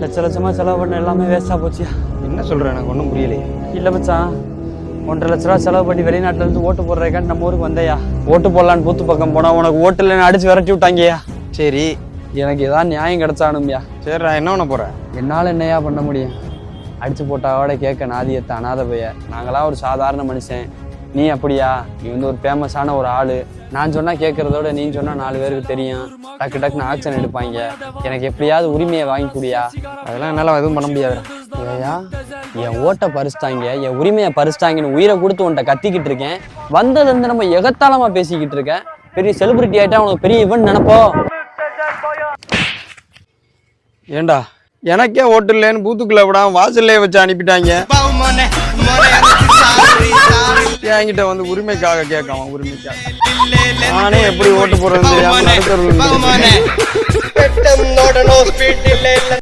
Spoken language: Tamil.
லட்ச லட்சமாக செலவு பண்ண எல்லாமே வேஸ்ட்டாக போச்சியா. என்ன சொல்கிறேன், எனக்கு ஒன்றும் புரியலையே. இல்லை மச்சான், 1.5 லட்ச ரூபா செலவு பண்ணி வெளிநாட்டிலேருந்து ஓட்டு போடுறேக்கான்னு நம்ம ஊருக்கு வந்தையா. ஓட்டு போடலான்னு பூத்து பக்கம் போனால் உனக்கு ஓட்டு இல்லைன்னு அடித்து விரட்டி விட்டாங்கய்யா. சரி, எனக்கு ஏதாவது நியாயம் கிடச்சானும்யா. சரி, நான் என்ன பண்ண போகிறேன்? என்னால் என்னையா பண்ண முடியும்? அடித்து போட்டாவோட கேட்க நாதியத்தை அனாத பைய. நாங்களாம் ஒரு சாதாரண மனுஷன், நீ அப்படியா? நீ வந்து ஒரு ஃபேமஸான ஒரு ஆள். நான் சொன்னால் கேட்குறதோட நீ சொன்னால் 4 பேருக்கு தெரியும், டக்கு டக்குன்னு ஆக்ஷன் எடுப்பாங்க. எனக்கு எப்படியாவது உரிமையை வாங்கி கூடியா. அதெல்லாம் என்னால் எதுவும் பண்ண முடியாது. ஏயா, என் ஓட்டை பறிச்சிட்டாங்க, என் உரிமையை பறிச்சிட்டாங்கன்னு உயிரை கொடுத்து உன்ட்ட கத்திக்கிட்டு இருக்கேன். வந்தது வந்து நம்ம எகத்தாளமாக பேசிக்கிட்டு இருக்கேன். பெரிய செலிபிரிட்டி ஆகிட்டா உனக்கு பெரிய இவன் நினைப்போ. ஏண்டா, எனக்கே ஓட்டு இல்லைன்னு பூத்துக்குள்ள விடாம வாசல்லே வச்சு அனுப்பிட்டாங்க. என்கிட்ட வந்து உரிமைக்காக கேட்காம, உரிமைக்காக நானே எப்படி ஓட்டு போடுறது